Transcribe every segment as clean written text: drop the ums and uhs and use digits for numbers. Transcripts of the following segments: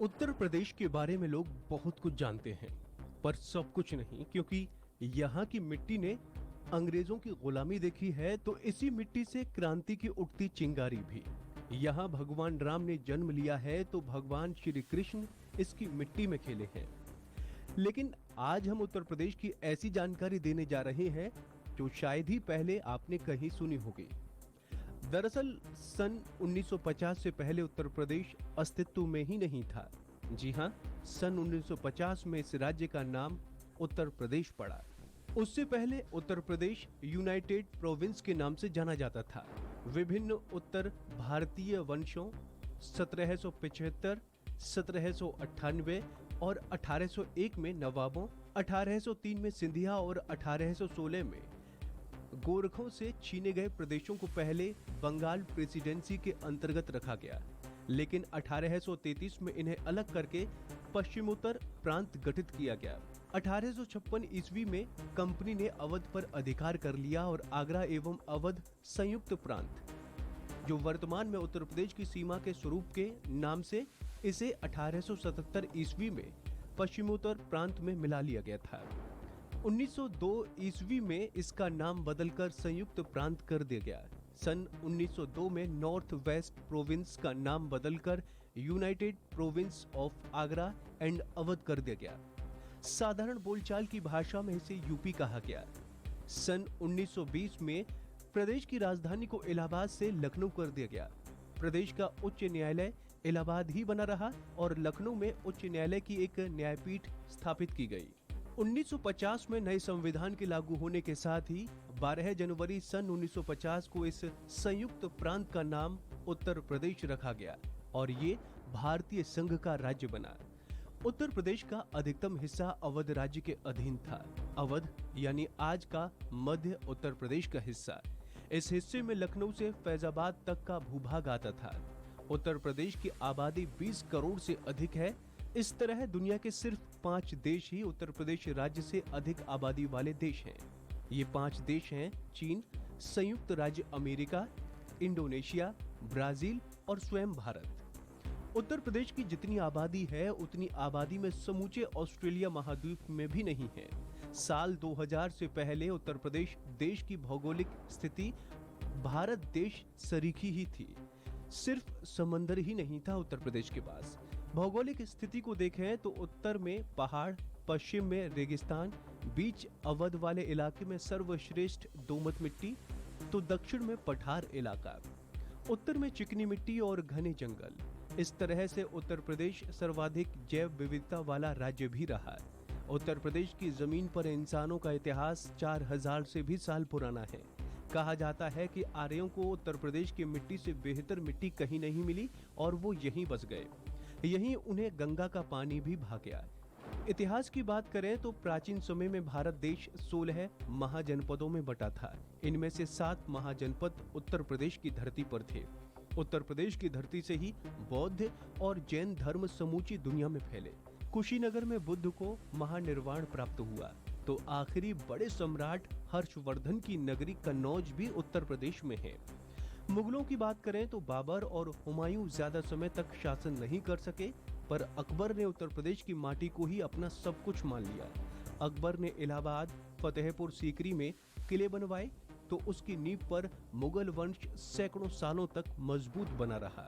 उत्तर प्रदेश के बारे में लोग बहुत कुछ जानते हैं, पर सब कुछ नहीं, क्योंकि यहाँ की मिट्टी ने अंग्रेजों की गुलामी देखी है, तो इसी मिट्टी से क्रांति की उठती चिंगारी भी। यहाँ भगवान राम ने जन्म लिया है, तो भगवान श्री कृष्ण इसकी मिट्टी में खेले हैं। लेकिन आज हम उत्तर प्रदेश की ऐसी जानकारी देने जा रहे हैं जो शायद ही पहले आपने कहीं सुनी होगी। दरअसल सन 1950 से पहले उत्तर प्रदेश अस्तित्व में ही नहीं था। जी हाँ, सन 1950 में इस राज्य का नाम उत्तर प्रदेश पड़ा। उससे पहले उत्तर प्रदेश यूनाइटेड प्रोविंस के नाम से जाना जाता था। विभिन्न उत्तर भारतीय वंशों 1775, 1798 और 1801 में नवाबों, 1803 में सिंधिया और 1816 में गोरखों से छीने गए प्रदेशों को पहले बंगाल प्रेसिडेंसी के अंतर्गत रखा गया, लेकिन 1833 में इन्हें अलग करके पश्चिमोत्तर प्रांत गठित किया गया। 1856 ईस्वी में कंपनी ने अवध पर अधिकार कर लिया और आगरा एवं अवध संयुक्त प्रांत, जो वर्तमान में उत्तर प्रदेश की सीमा के स्वरूप के नाम से, इसे 1877 ईस्वी में पश्चिमोत्तर प्रांत में मिला लिया गया था। 1902 ईस्वी में इसका नाम बदलकर संयुक्त प्रांत कर दिया गया। सन 1902 में नॉर्थ वेस्ट प्रोविंस का नाम बदलकर United province of Agra and Awadh कर दिया गया। साधारण बोलचाल की भाषा में इसे यूपी कहा गया। सन 1920 में प्रदेश की राजधानी को इलाहाबाद से लखनऊ कर दिया गया। प्रदेश का उच्च न्यायालय इलाहाबाद ही बना रहा और लखनऊ में उच्च न्यायालय की एक न्यायपीठ स्थापित की गई। 1950 में नए संविधान के लागू होने के साथ ही 12 जनवरी सन 1950 को इस संयुक्त प्रांत का नाम उत्तर प्रदेश रखा गया और ये भारतीय संघ का राज्य बना। उत्तर प्रदेश का अधिकतम हिस्सा अवध राज्य के अधीन था। अवध यानी आज का मध्य उत्तर प्रदेश का हिस्सा। इस हिस्से में लखनऊ से फैजाबाद तक का भूभाग आता था। उत्तर प्रदेश की आबादी 20 करोड़ से अधिक है। इस तरह दुनिया के सिर्फ 5 देश ही उत्तर प्रदेश राज्य से अधिक आबादी वाले देश हैं। ये 5 देश हैं चीन, संयुक्त राज्य अमेरिका, इंडोनेशिया, ब्राजील और स्वयं भारत। उत्तर प्रदेश की जितनी आबादी है उतनी आबादी में समूचे ऑस्ट्रेलिया महाद्वीप में भी नहीं है। साल 2000 से पहले उत्तर प्रदेश देश की भौगोलिक स्थिति भारत देश सरीखी ही थी। सिर्फ समंदर ही नहीं था उत्तर प्रदेश के पास। भौगोलिक स्थिति को देखें तो उत्तर में पहाड़, पश्चिम में रेगिस्तान, बीच अवध वाले इलाके में सर्वश्रेष्ठ दोमट मिट्टी, तो दक्षिण में पठार इलाका, उत्तर में चिकनी मिट्टी और घने जंगल। इस तरह से उत्तर प्रदेश सर्वाधिक जैव विविधता वाला राज्य भी रहा। उत्तर प्रदेश की जमीन पर इंसानों का इतिहास 4000 से भी साल पुराना है। कहा जाता है कि आर्यों को उत्तर प्रदेश की मिट्टी से बेहतर मिट्टी कहीं नहीं मिली और वो यहीं बस गए। यहीं उन्हें गंगा का पानी भी भा गया। इतिहास की बात करें तो प्राचीन समय में भारत देश 16 महाजनपदों में बटा था। इनमें से 7 महाजनपद उत्तर प्रदेश की धरती पर थे। उत्तर प्रदेश की धरती से ही बौद्ध और जैन धर्म समूची दुनिया में फैले। कुशीनगर में बुद्ध को महानिर्वाण प्राप्त हुआ, तो आखिरी बड़े सम्राट हर्षवर्धन की नगरी कन्नौज भी उत्तर प्रदेश में है। मुगलों की बात करें तो बाबर और हुमायूं ज्यादा समय तक शासन नहीं कर सके, पर अकबर ने उत्तर प्रदेश की माटी को ही अपना सब कुछ मान लिया। अकबर ने इलाहाबाद, फतेहपुर सीकरी में किले बनवाए, तो उसकी नींव पर मुगल वंश सैकड़ों सालों तक मजबूत बना रहा।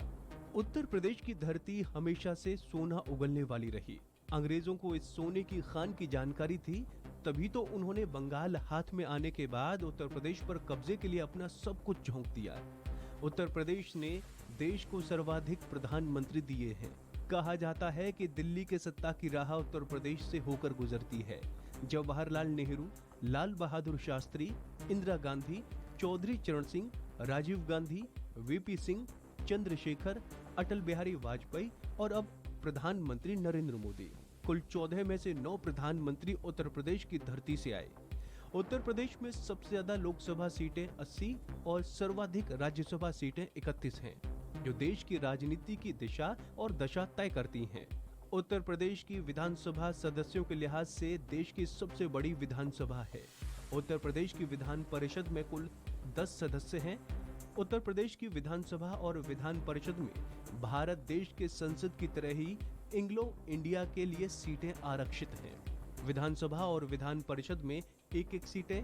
उत्तर प्रदेश की धरती हमेशा से सोना उगलने वाली रही। अंग्रेजों को इस सोने की खान की जानकारी थी, तभी तो उन्होंने बंगाल हाथ में आने के बाद उत्तर प्रदेश पर कब्जे के लिए अपना सब कुछ झोंक दिया। उत्तर प्रदेश ने देश को सर्वाधिक प्रधानमंत्री दिए हैं। कहा जाता है कि दिल्ली के सत्ता की राह उत्तर प्रदेश से होकर गुजरती है। जवाहरलाल नेहरू, लाल बहादुर शास्त्री, इंदिरा गांधी, चौधरी चरण सिंह, राजीव गांधी, वीपी सिंह, चंद्रशेखर, अटल बिहारी वाजपेयी और अब प्रधानमंत्री नरेंद्र मोदी। कुल 14 में से 9 प्रधानमंत्री उत्तर प्रदेश की धरती से आए। उत्तर प्रदेश में सबसे ज्यादा लोकसभा सीटें 80 और सर्वाधिक राज्यसभा सीटें 31 हैं, जो देश की राजनीति की दिशा और दशा तय करती हैं। उत्तर प्रदेश की विधानसभा सदस्यों के लिहाज से देश की सबसे बड़ी विधानसभा है। उत्तर प्रदेश की विधान परिषद में कुल 10 सदस्य हैं। उत्तर प्रदेश की विधानसभा और विधान परिषद में भारत देश के संसद की तरह ही एंग्लो इंडिया के लिए सीटें आरक्षित हैं। विधानसभा और विधान परिषद में एक एक सीटें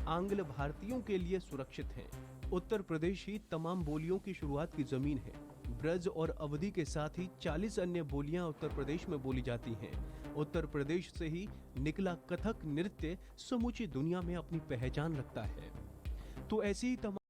आंग्ल भारतीयों के लिए सुरक्षित हैं। उत्तर प्रदेश ही तमाम बोलियों की शुरुआत की जमीन है। ब्रज और अवधी के साथ ही 40 अन्य बोलियां उत्तर प्रदेश में बोली जाती हैं। उत्तर प्रदेश से ही निकला कथक नृत्य समूची दुनिया में अपनी पहचान रखता है। तो ऐसी ही तमाम